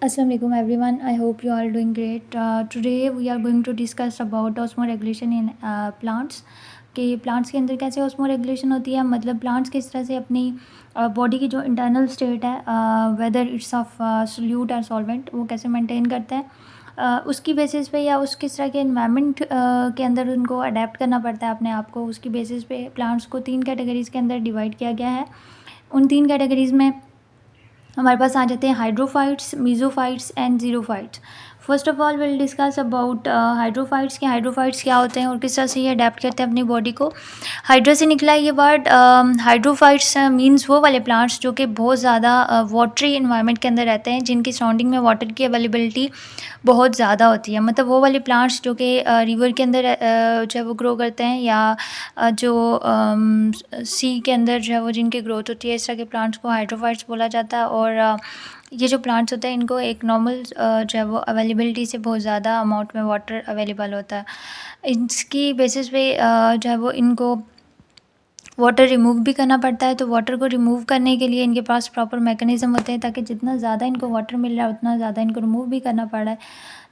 Assalamu alaikum everyone. I hope you are doing great. Today we are going to discuss about osmoregulation in plants. कि plants के अंदर कैसे osmoregulation होती है, मतलब प्लांट्स किस तरह से अपनी बॉडी की जो इंटरनल स्टेट है, वेदर इट्स ऑफ सोल्यूट और सॉल्वेंट, वो कैसे मेंटेन करते हैं, उसकी बेसिस पे या उस किस तरह के इन्वायरमेंट के अंदर उनको अडेप्ट करना पड़ता है अपने आप को, उसकी बेसिस पे प्लांट्स को 3 कैटेगरीज़ के अंदर डिवाइड किया गया है। उन 3 कैटेगरीज़ में हमारे पास आ जाते हैं hydrophytes, mesophytes and xerophytes. First of all will discuss about hydrophytes के हाइड्रोफाइट्स क्या होते हैं और किस तरह से ये अडेप्ट करते हैं अपनी बॉडी को। हाइड्रो से निकला है ये वर्ड। हाइड्रोफाइट्स मीन्स वो वाले प्लांट्स जो कि बहुत ज़्यादा वाटरी इन्वायरमेंट के अंदर रहते हैं, जिनकी सराउंडिंग में वाटर की अवेलेबिलिटी बहुत ज़्यादा होती है। मतलब वो वाले प्लांट्स जो कि रिवर के अंदर जो है वो ग्रो करते हैं, या जो सी के अंदर जो है वो जिनकी ग्रोथ होती है, इस तरह के प्लांट्स को हाइड्रोफाइट्स बोला जाता है। और ये जो प्लांट्स होते हैं इनको एक नॉर्मल जो है वो अवेलेबिलिटी से बहुत ज़्यादा अमाउंट में वाटर अवेलेबल होता है। इसकी बेसिस पे जो है वो इनको वाटर रिमूव भी करना पड़ता है। तो वाटर को रिमूव करने के लिए इनके पास प्रॉपर मैकेनिज़्म होते हैं, ताकि जितना ज़्यादा इनको वाटर मिल रहा है उतना ज़्यादा इनको रिमूव भी करना पड़ रहा है।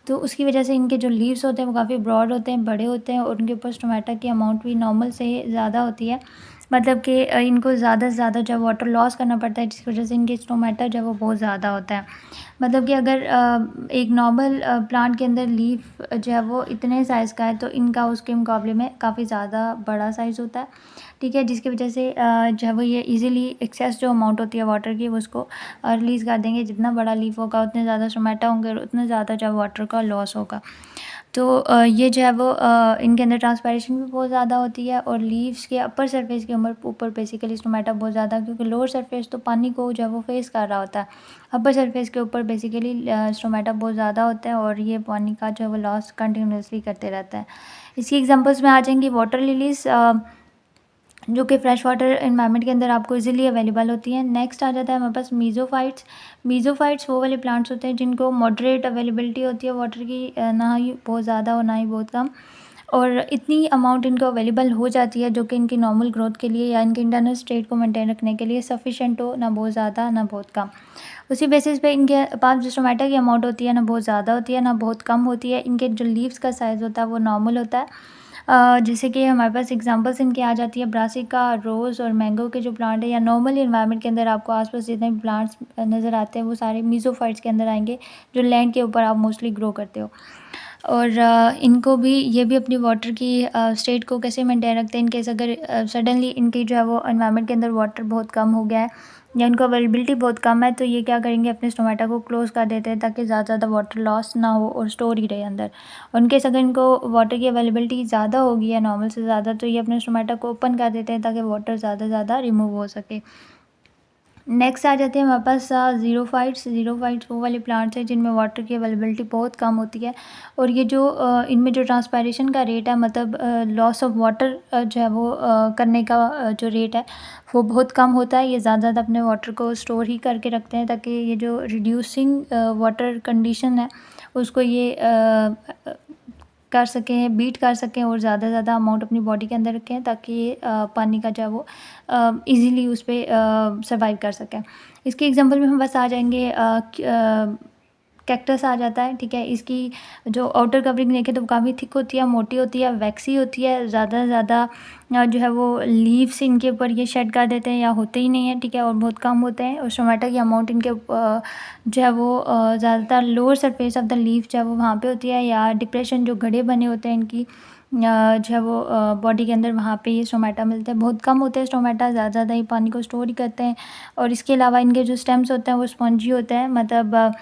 तो उसकी वजह से इनके जो लीव्स होते हैं वो काफ़ी ब्रॉड होते हैं, बड़े होते हैं, और उनके ऊपर स्टोमेटा की अमाउंट भी नॉर्मल से ज़्यादा होती है। मतलब कि इनको ज़्यादा से ज़्यादा जो है वाटर लॉस करना पड़ता है, जिसकी वजह से इनके स्टोमेटा जो है वो बहुत ज़्यादा होता है। मतलब कि अगर एक नॉर्मल प्लांट के अंदर लीफ जो है वो इतने साइज़ का है, तो इनका उसके मुकाबले में काफ़ी ज़्यादा बड़ा साइज़ होता है, ठीक है। जिसकी वजह से जो है वो ये इजीली एक्सेस जो अमाउंट होती है वाटर की वो उसको रिलीज़ कर देंगे। जितना बड़ा लीफ होगा उतने ज़्यादा स्टोमेटा होंगे और उतना ज़्यादा जो है वाटर का लॉस होगा। तो ये जो है वो इनके अंदर ट्रांसपायरेशन भी बहुत ज़्यादा होती है, और लीव्स के अपर सरफेस के ऊपर बेसिकली स्टोमेटा बहुत ज़्यादा, क्योंकि लोअर सरफेस तो पानी को जो है वो फेस कर रहा होता है। अपर सरफेस के ऊपर बेसिकली स्टोमेटा बहुत ज़्यादा होता है, और ये पानी का जो है वो लॉस कंटिन्यूसली करते रहता है। इसकी एग्जांपल्स में आ जाएंगी वाटर लिलीज़, जो कि फ्रेश वाटर इन्वायरमेंट के अंदर आपको इजीली अवेलेबल होती हैं। नेक्स्ट आ जाता है हमारे पास मीज़ोफाइट्स। मीज़ोफाइट्स वो वाले प्लांट्स होते हैं जिनको मॉडरेट अवेलेबिलिटी होती है वाटर की, ना ही बहुत ज़्यादा और ना ही बहुत कम, और इतनी अमाउंट इनको अवेलेबल हो जाती है जो कि इनकी नॉर्मल ग्रोथ के लिए या इनके इंटरनल स्टेट को मेंटेन रखने के लिए सफिशेंट हो, ना बहुत ज़्यादा ना बहुत कम। उसी बेसिस पे इनके पास जो स्टोमेटा की अमाउंट होती है ना बहुत ज़्यादा होती है ना बहुत कम होती है। इनके जो लीव्स का साइज़ होता है वो नॉर्मल होता है। जैसे कि हमारे पास एग्जांपल्स इनकी आ जाती है ब्रासिका, रोज़ और मैंगो के जो प्लांट है, या नॉर्मल इन्वायरमेंट के अंदर आपको आसपास जितने भी प्लांट्स नज़र आते हैं वो सारे मीज़ोफाइट्स के अंदर आएंगे, जो लैंड के ऊपर आप मोस्टली ग्रो करते हो। और इनको भी ये भी अपनी वाटर की स्टेट को कैसे मेंटेन रखते हैं, इनकेस अगर सडनली इनकी जो है वो एनवायरनमेंट के अंदर वाटर बहुत कम हो गया है या इनको अवेलेबिलिटी बहुत कम है, तो ये क्या करेंगे, अपने स्टोमेटा को क्लोज़ कर देते हैं ताकि ज़्यादा ज़्यादा वाटर लॉस ना हो और स्टोर ही रहे अंदर। और इनकेस अगर इनको वाटर की अवेलेबिलिटी ज़्यादा होगी या नॉर्मल से ज़्यादा, तो ये अपने स्टोमेटा को ओपन कर देते हैं ताकि वाटर ज़्यादा से ज़्यादा रिमूव हो सके। नेक्स्ट आ जाते हैं हमारे पास ज़ीरोफाइट्स। ज़ीरोफाइट्स वो वाले प्लांट्स हैं जिनमें वाटर की अवेलेबिलिटी बहुत कम होती है, और ये जो इनमें जो ट्रांसपायरेशन का रेट है, मतलब लॉस ऑफ वाटर जो है वो करने का जो रेट है वो बहुत कम होता है। ये ज़्यादा ज़्यादा अपने वाटर को स्टोर ही करके रखते हैं, ताकि ये जो रिड्यूसिंग वाटर कंडीशन है उसको ये कर सकें, बीट कर सकें, और ज़्यादा से ज़्यादा अमाउंट अपनी बॉडी के अंदर रखें, ताकि ये पानी का जो है वो ईज़िली उस पे सर्वाइव कर सकें। इसके एग्जांपल में हम बस आ जाएंगे, कैक्टस आ जाता है, ठीक है। इसकी जो आउटर कवरिंग देखें तो काफ़ी थिक होती है, मोटी होती है, वैक्सी होती है। ज़्यादा से ज़्यादा जो है वो लीव्स इनके ऊपर ये शेड कर देते हैं या होते ही नहीं है, ठीक है, और बहुत कम होते हैं। और टमाटर की अमाउंट इनके जो है वो ज़्यादातर lower surface of the leaf जो है वो वहाँ पे होती है, या डिप्रेशन जो गड्ढे बने होते हैं इनकी जो है वो बॉडी के अंदर, वहाँ पे ये स्टोमेटा मिलते हैं। बहुत कम होते हैं स्टोमेटा, ज़्यादा ज़्यादा ही पानी को स्टोर ही करते हैं। और इसके अलावा इनके जो स्टेम्स होते हैं वो स्पॉन्जी होते हैं, मतलब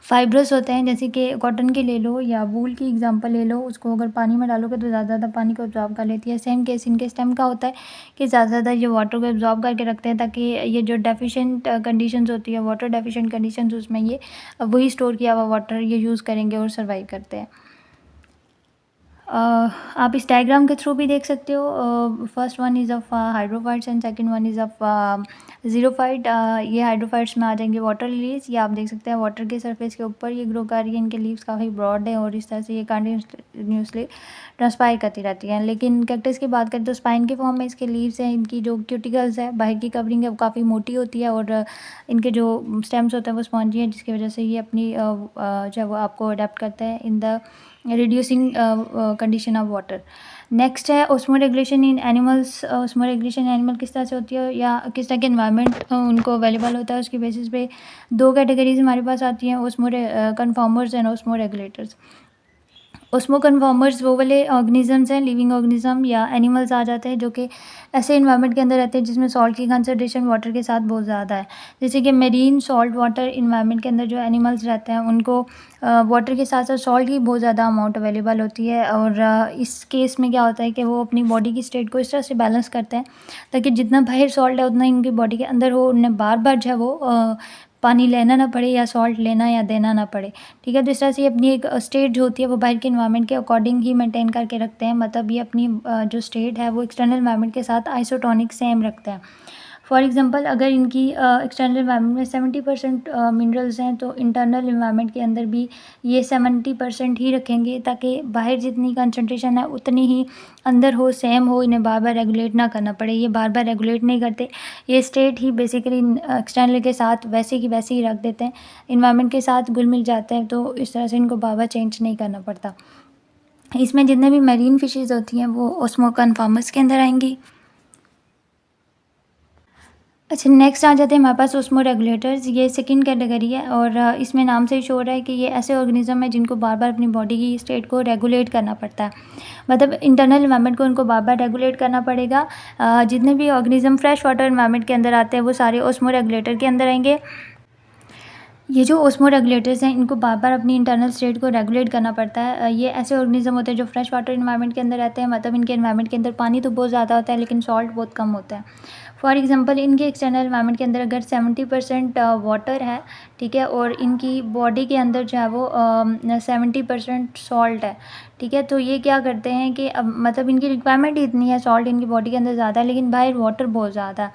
फाइब्रस होते हैं। जैसे कि कॉटन के ले लो या वूल की एग्जांपल ले लो, उसको अगर पानी में डालोगे तो ज़्यादा ज़्यादा पानी को एब्जॉर्ब कर लेती है। सेम केस इनके स्टेम का होता है कि ज़्यादा से ज़्यादा ये वाटर को एब्जॉर्ब करके रखते हैं, ताकि ये जो डेफिशिएंट कंडीशंस होती है, वाटर डेफिशिएंट कंडीशंस, उसमें ये वही स्टोर किया हुआ वाटर ये यूज़ करेंगे और सर्वाइव करते हैं। आप इस डायग्राम के थ्रू भी देख सकते हो। First one is of hydrophytes and second one is of xerophyte. ये हाइड्रोफाइट्स में आ जाएंगे वाटर लिलीज। ये आप देख सकते हैं वाटर के सरफेस के ऊपर ये ग्रो कर रही है। इनके लीव्स काफ़ी ब्रॉड है और इस तरह से ये कंटिन्यूसली ट्रांसपायर करती रहती हैं। लेकिन कैक्टस की बात करें तो स्पाइन के फॉर्म में इसके लीव्स हैं। इनकी जो क्यूटिकल्स है, बाहर की कवरिंग है, वो काफ़ी मोटी होती है और इनके जो स्टेम्स होते हैं वो स्पॉन्जी हैं, जिसकी वजह से ये अपनी जो है वो आपको अडेप्ट करता है in the reducing condition of water. Next है osmo regulation in animals. Osmo regulation animal किस तरह से होती है या किस तरह के एनवायरनमेंट उनको अवेलेबल होता है, उसकी बेसिस पे दो कैटेगरीज हमारे पास आती हैं, osmo conformers and osmo regulators. Osmo conformers वो वाले ऑर्गेनिजम्स हैं, लिविंग ऑर्गेनिज्म या एनिमल्स आ जाते हैं, जो कि ऐसे इन्वायरमेंट के अंदर रहते हैं जिसमें सॉल्ट की कंसनट्रेशन वाटर के साथ बहुत ज़्यादा है। जैसे कि मेरीन सॉल्ट वाटर इन्वायरमेंट के अंदर जो एनिमल्स रहते हैं उनको वाटर के साथ साथ सॉल्ट की बहुत ज़्यादा अमाउंट अवेलेबल होती है। और इस केस में क्या होता है कि वो अपनी बॉडी की स्टेट को इस तरह से बैलेंस करते हैं ताकि जितना बाहर सॉल्ट है उतना इनकी बॉडी के अंदर हो, उन्हें बार बार जो है वो पानी लेना ना पड़े या सॉल्ट लेना या देना ना पड़े। ठीक है, तो इस तरह से ये अपनी एक स्टेट जो होती है वो बाहर के इन्वायरमेंट के अकॉर्डिंग ही मेंटेन करके रखते हैं। मतलब ये अपनी जो स्टेट है वो एक्सटर्नल इन्वायरमेंट के साथ आइसोटोनिक सेम रखते हैं। फॉर एग्जांपल अगर इनकी एक्सटर्नल इन्वायरमेंट में 70% मिनरल्स हैं तो इंटरनल इन्वायरमेंट के अंदर भी ये 70% ही रखेंगे ताकि बाहर जितनी कंसंट्रेशन है उतनी ही अंदर हो, सेम हो, इन्हें बार बार रेगुलेट ना करना पड़े। ये बार बार रेगुलेट नहीं करते, ये स्टेट ही बेसिकली एक्सटर्नल के साथ वैसे की वैसे ही रख देते हैं, इन्वायरमेंट के साथ घुल मिल जाते हैं, तो इस तरह से इनको बार बार चेंज नहीं करना पड़ता। इसमें जितने भी मैरीन फिशेज़ होती हैं वो ऑस्मो कन्फॉर्मर्स के अंदर आएंगी। अच्छा, नेक्स्ट आ जाते हैं हमारे पास ऑस्मो रेगुलेटर्स। ये सेकंड कैटेगरी है और इसमें नाम से ही शो हो रहा है कि ये ऐसे ऑर्गेनिज्म है जिनको बार बार अपनी बॉडी की स्टेट को रेगुलेट करना पड़ता है। मतलब इंटरनल इन्वायरमेंट को उनको बार बार रेगुलेट करना पड़ेगा। जितने भी ऑर्गेनिज्म फ्रेश वाटर इन्वायरमेंट के अंदर आते हैं वो सारे ऑस्मो रेगुलेटर के अंदर आएंगे। ये जो ऑस्मो रेगुलेटर्स हैं इनको बार बार अपनी इंटरनल स्टेट को रेगुलेट करना पड़ता है। ये ऐसे ऑर्गेनिज्म होते हैं जो फ्रेश वाटर इन्वायरमेंट के अंदर रहते हैं। मतलब इनके इन्वायरमेंट के अंदर पानी तो बहुत ज़्यादा होता है लेकिन सॉल्ट बहुत कम होता है। फॉर एग्जांपल इनके एक्सटर्नल इन्वायरमेंट के अंदर अगर 70% वाटर है, ठीक है, और इनकी बॉडी के अंदर जो है वो 70% सॉल्ट है, ठीक है, तो ये क्या करते हैं कि अब मतलब इनकी रिक्वायरमेंट ही इतनी है, सॉल्ट इनकी बॉडी के अंदर ज़्यादा है लेकिन बाहर वाटर बहुत ज़्यादा है।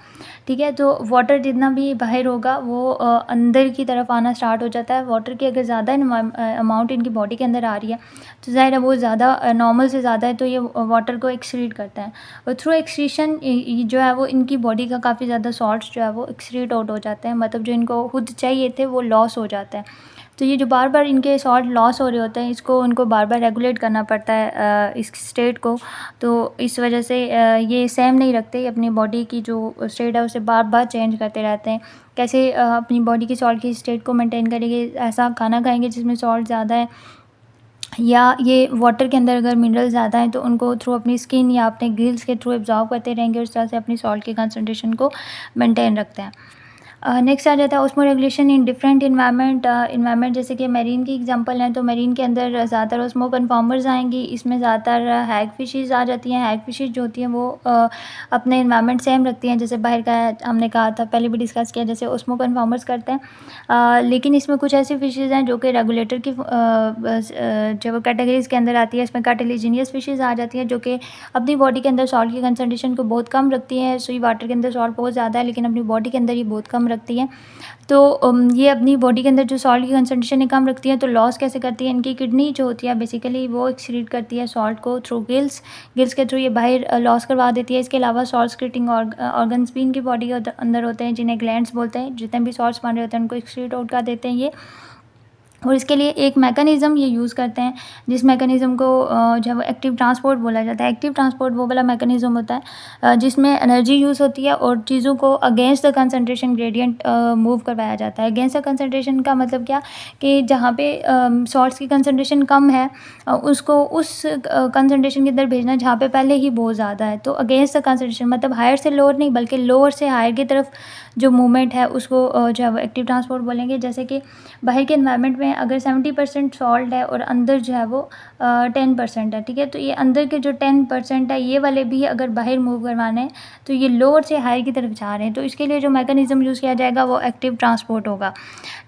ठीक है, तो वाटर जितना भी बाहर होगा वो अंदर की तरफ आना स्टार्ट हो जाता है। वाटर की अगर ज़्यादा अमाउंट इनकी बॉडी के अंदर आ रही है तो ज़ाहिर है वो ज़्यादा नॉर्मल से ज़्यादा है, तो ये वाटर को एक्सक्रीट करता है और थ्रू एक्सक्रीशन जो है वो इनकी बॉडी का काफ़ी ज़्यादा सॉल्ट्स जो है वो एक्सक्रीट आउट हो जाते हैं। मतलब जो इनको खुद चाहिए थे वो लॉस हो जाता है। तो ये जो बार बार इनके सॉल्ट लॉस हो रहे होते हैं इसको उनको बार बार रेगुलेट करना पड़ता है इस स्टेट को। तो इस वजह से ये सेम नहीं रखते, अपनी बॉडी की जो स्टेट है उसे बार बार चेंज करते रहते हैं। कैसे अपनी बॉडी की सॉल्ट की स्टेट को मेंटेन करेंगे, ऐसा खाना खाएंगे जिसमें सॉल्ट ज़्यादा है, या ये वाटर के अंदर अगर मिनरल ज़्यादा है तो उनको थ्रू अपनी स्किन या अपने गिल्स के थ्रू एब्जॉर्ब करते रहेंगे और इस तरह से अपनी सॉल्ट की कंसंट्रेशन को मेंटेन रखते हैं। नेक्स्ट आ जाता है osmo regulation in different environment जैसे कि मेरीन की एग्जांपल हैं तो मेरीन के अंदर ज़्यादातर ऑस्मो कन्फॉर्मर्स आएंगी। इसमें ज़्यादातर हैग फिशेस आ जाती हैं। हैग फिशेस जो होती हैं वो अपने इन्वायरमेंट सेम रखती हैं, जैसे बाहर का हमने कहा था, पहले भी डिस्कस किया, जैसे ऑस्मो कन्फॉर्मर्स करते हैं। लेकिन इसमें कुछ ऐसी फिशेस हैं जो कि रेगुलेटर की जो कैटेगरीज के अंदर आती है। इसमें कार्टिलेजिनियस फिशेस आ जाती हैं जो कि अपनी बॉडी के अंदर सॉल्ट की कंसनट्रेशन को बहुत कम रखती हैं। सुई वाटर के अंदर सॉल्ट बहुत ज़्यादा है लेकिन अपनी बॉडी के अंदर ये बहुत कम रखती हैं। तो ये अपनी बॉडी के अंदर जो सॉल्ट की कंसंट्रेशन कम रखती है तो लॉस कैसे करती है, इनकी किडनी जो होती है बेसिकली वो एक्सक्रीट करती है सॉल्ट को थ्रू गिल्स के थ्रू ये बाहर लॉस करवा देती है। इसके अलावा सॉल्ट स्क्रीटिंग ऑर्गन्स भी इनकी बॉडी के अंदर होते हैं जिन्हें ग्लैंड्स बोलते हैं। जितने भी सॉल्ट्स बन रहे होते हैं उनको एक्सक्रीट आउट कर देते हैं ये, और इसके लिए एक मैकेनिज़्म ये यूज़ करते हैं जिस मैकेनिज़्म को जो है वो एक्टिव ट्रांसपोर्ट बोला जाता है। एक्टिव ट्रांसपोर्ट वो वाला मैकेनिज़्म होता है जिसमें एनर्जी यूज़ होती है और चीज़ों को against the concentration gradient move करवाया जाता है। अगेंस्ट द कंसंट्रेशन का मतलब क्या कि जहाँ पे सॉल्ट्स की कंसंट्रेशन कम है उसको उस कंसंट्रेशन के अंदर भेजना जहाँ पे पहले ही बहुत ज़्यादा है। तो अगेंस्ट द कंसंट्रेशन मतलब हायर से लोअर नहीं बल्कि लोअर से हायर की तरफ जो मूवमेंट है उसको जो है वो एक्टिव ट्रांसपोर्ट बोलेंगे। जैसे कि बाहर के एनवायरनमेंट में में अगर 70% सॉल्ट है और अंदर जो है वो 10% है, ठीक है। तो ये अंदर के जो 10% है ये वाले भी अगर बाहर मूव करवाने हैं तो ये लोअर से हायर की तरफ जा रहे हैं, तो इसके लिए जो मैकेनिज़्म यूज़ किया जाएगा वो एक्टिव ट्रांसपोर्ट होगा,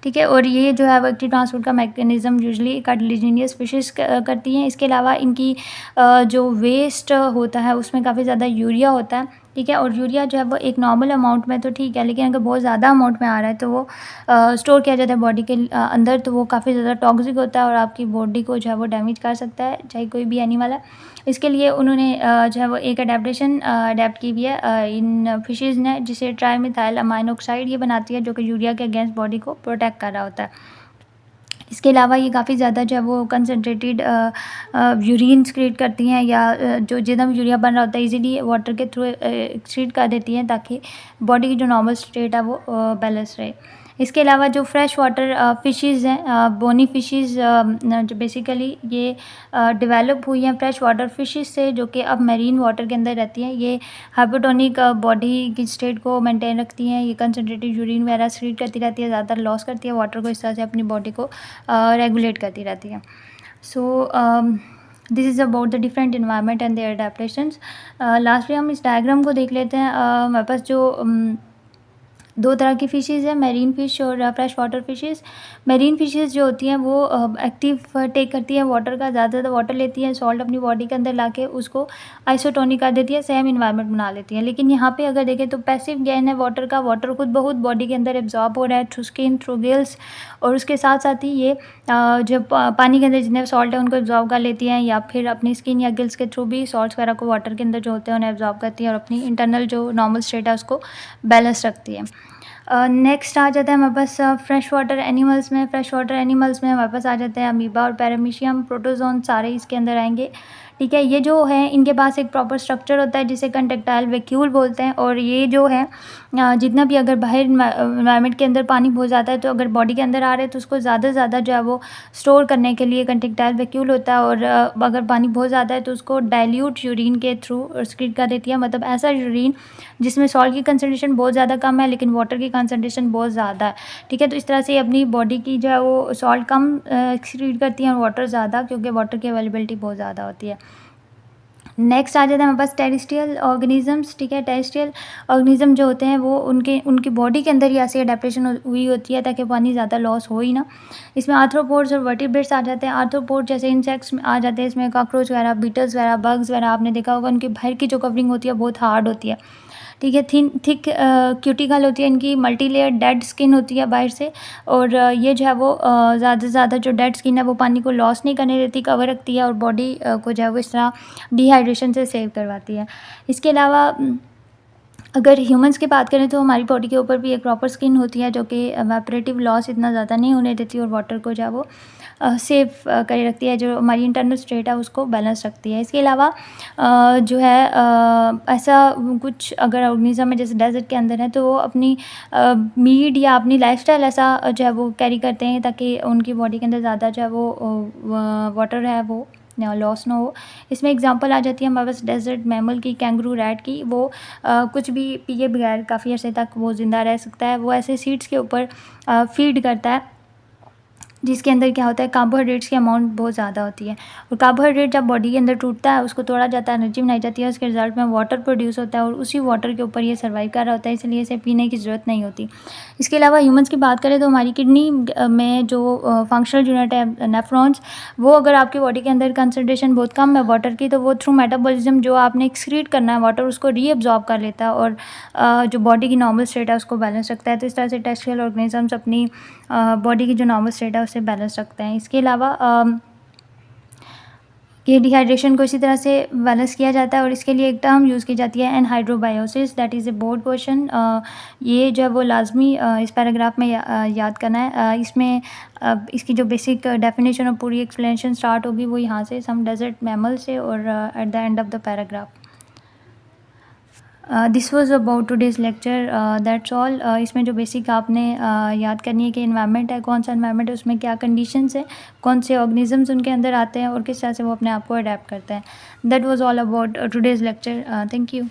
ठीक है। और ये जो है वो एक्टिव ट्रांसपोर्ट का मैकेनिज़्म यूजुअली कार्टिलेजिनियस फिशेस करती हैं। इसके अलावा इनकी जो वेस्ट होता है उसमें काफ़ी ज़्यादा यूरिया होता है, ठीक है। और यूरिया जो है वो एक नॉर्मल अमाउंट में तो ठीक है, लेकिन अगर बहुत ज़्यादा अमाउंट में आ रहा है तो वो स्टोर किया जाता है बॉडी के अंदर, तो वो काफ़ी ज़्यादा टॉक्सिक होता है और आपकी बॉडी को जो है वो डैमेज कर सकता है, चाहे कोई भी एनिमल है। इसके लिए उन्होंने जो है वो एक अडेप्ट की हुई है इन फिशेज़ ने, जिसे ट्राइमिथाइल अमाइन ऑक्साइड ये बनाती है, जो कि यूरिया के अगेंस्ट बॉडी को प्रोटेक्ट कर रहा होता है। इसके अलावा ये काफ़ी ज़्यादा जो है वो कंसनट्रेटेड यूरिन्स क्रिएट करती हैं, या जो जितना भी यूरिया बन रहा होता है इजीली वाटर के थ्रू एक्सक्रीट कर देती हैं, ताकि बॉडी की जो नॉर्मल स्टेट है वो बैलेंस रहे। इसके अलावा जो फ्रेश वाटर फ़िशेज़ हैं, बोनी फ़िशेज़, जो बेसिकली ये डेवलप हुई हैं फ्रेश वाटर फ़िशेज़ से, जो कि अब मैरीन वाटर के अंदर रहती हैं। ये हाइपोटोनिक बॉडी की स्टेट को मेंटेन रखती हैं। ये कंसनट्रेटेड यूरिन वगैरह एक्सक्रीट करती रहती है, ज़्यादातर लॉस करती है वाटर को, इस तरह से अपनी बॉडी को रेगुलेट करती रहती है। So this is about the different environment and their adaptations. Lastly हम इस डायग्राम को देख लेते हैं। हमारे पास जो दो तरह की फ़िशेज़ है, मैरीन फ़िश और fresh water fishes. Marine fishes जो होती हैं वो एक्टिव टेक करती हैं वाटर का, ज़्यादा ज़्यादा वाटर लेती हैं, सॉल्ट अपनी बॉडी के अंदर लाके उसको आइसोटोनिक कर देती है, सेम इन्वायरमेंट बना लेती हैं। लेकिन यहाँ पे अगर देखें तो पैसिव गेन है वाटर का, वाटर खुद ब खुद बॉडी के अंदर एब्जॉर्ब हो रहा है थ्रू स्किन, थ्रू गिल्स, और उसके साथ साथ ही ये जो पानी के अंदर जितने सॉल्ट है उनको एब्जॉर्ब कर लेती हैं, या फिर अपनी स्किन या गिल्स के थ्रू भी सॉल्ट्स वगैरह को वाटर के अंदर जो होते हैं उन्हें एब्जॉर्ब करती हैं और अपनी इंटरनल जो नॉर्मल स्टेट है उसको बैलेंस रखती है। नेक्स्ट आ जाता है हमारे पास फ्रेश वाटर एनिमल्स में। फ्रेश वाटर एनिमल्स में हमारे पास आ जाते हैं अमीबा और पैरामीशियम, प्रोटोजोन, सारे इसके अंदर आएंगे, ठीक है। ये जो है इनके पास एक प्रॉपर स्ट्रक्चर होता है जिसे कंटेक्टाइल वैक्यूल बोलते हैं। और ये जो है जितना भी अगर बाहर इन्वायरमेंट के अंदर पानी बहुत जाता है तो अगर बॉडी के अंदर आ रहे हैं तो उसको ज़्यादा से ज़्यादा जो है वो स्टोर करने के लिए कंटेक्टाइल वैक्यूल होता है। और अगर पानी बहुत ज़्यादा है तो उसको डाइल्यूट यूरिन के थ्रू एक्सक्रीट कर देती है, मतलब ऐसा यूरिन जिसमें सॉल्ट की कंसनट्रेशन बहुत ज़्यादा कम है लेकिन वाटर की कंसनट्रेशन बहुत ज़्यादा है, ठीक है। तो इस तरह से अपनी बॉडी की जो है वो सॉल्ट कम एक्सक्रीट करती है और वाटर ज़्यादा, क्योंकि वाटर की अवेलेबिलिटी बहुत ज़्यादा होती है। नेक्स्ट आ जाता है हमारे पास टेरेस्ट्रियल ऑर्गेनिजम्स, ठीक है। टेरेस्ट्रियल ऑर्गेनिज्म जो होते हैं वो उनकी बॉडी के अंदर ही ऐसी अडेप्टेशन हुई होती है ताकि पानी ज़्यादा लॉस हो ही ना। इसमें आर्थ्रोपोड्स और वर्टिब्रेट्स आ जाते हैं। आर्थ्रोपोड जैसे इंसेक्ट्स आ जाते हैं, इसमें कॉकरोच वगैरह, बीटल्स वगैरह, बग्स वगैरह, आपने देखा होगा उनकी बाहर की जो कवरिंग होती है बहुत हार्ड होती है, ठीक है। थिक क्यूटिकल होती है इनकी, मल्टी लेयर डेड स्किन होती है बाहर से, और ये जो है वो ज़्यादा से ज़्यादा जो डेड स्किन है वो पानी को लॉस नहीं करने देती, कवर रखती है और बॉडी को जो है वो इस तरह डिहाइड्रेशन से सेव करवाती है। इसके अलावा अगर ह्यूमंस की बात करें तो हमारी बॉडी के ऊपर भी एक प्रॉपर स्किन होती है जो कि एवापोरेटिव लॉस इतना ज़्यादा नहीं होने देती और वाटर को जो है वो सेव करे रखती है, जो हमारी इंटरनल स्टेट है उसको बैलेंस रखती है। इसके अलावा जो है ऐसा कुछ अगर ऑर्गेनिज्म है जैसे डेजर्ट के अंदर है तो वो अपनी मीट या अपनी लाइफस्टाइल ऐसा जो है वो कैरी करते हैं ताकि उनकी बॉडी के अंदर ज़्यादा जो है वो वाटर है वो लॉस ना हो। इसमें एग्जांपल आ जाती है हमारे पास डेजर्ट मैमल की, कैंगरू रैट की। वो कुछ भी पिए बगैर काफ़ी अर्से तक वो ज़िंदा रह सकता है। वो ऐसे सीड्स के ऊपर फीड करता है जिसके अंदर क्या होता है कार्बोहाइड्रेट्स की अमाउंट बहुत ज़्यादा होती है, और कार्बोहाइड्रेट जब बॉडी के अंदर टूटता है उसको तोड़ा जाता है, एनर्जी बनाई जाती है, उसके रिजल्ट में वाटर प्रोड्यूस होता है और उसी वाटर के ऊपर ये सर्वाइव कर रहा होता है, इसलिए इसे पीने की ज़रूरत नहीं होती। इसके अलावा ह्यूमंस की बात करें तो हमारी किडनी में जो फंक्शनल यूनिट है नेफ्रॉन्स, वो अगर आपकी बॉडी के अंदर कंसनट्रेशन बहुत कम है वाटर की तो वो थ्रू मेटाबॉलिज्म जो आपने एक्सक्रीट करना है वाटर उसको रीअब्जॉर्ब कर लेता है और जो बॉडी की नॉर्मल स्टेट है उसको बैलेंस रखता है। तो इस तरह से टेरेस्ट्रियल ऑर्गेनिजम्स अपनी बॉडी की जो नॉर्मल स्टेट है उससे बैलेंस रखते हैं। इसके अलावा ये डिहाइड्रेशन को इसी तरह से बैलेंस किया जाता है और इसके लिए एक टर्म यूज़ की जाती है anhydrobiosis, that is a board question. ये जो है वो लाजमी इस पैराग्राफ में याद करना है। इसमें इसकी जो बेसिक डेफिनेशन और पूरी एक्सप्लेनेशन स्टार्ट होगी वो यहाँ से, सम डेजर्ट मैमल से, और at the end of the paragraph. This was about today's lecture, that's all. इसमें जो बेसिक आपने याद करनी है कि इन्वायरमेंट है, कौन सा इन्वायरमेंट है, उसमें क्या कंडीशंस है, कौन से ऑर्गेनिजम्स उनके अंदर आते हैं और किस तरह से वो अपने आप को अडेप्ट करते हैं। That was all about today's lecture. Thank you.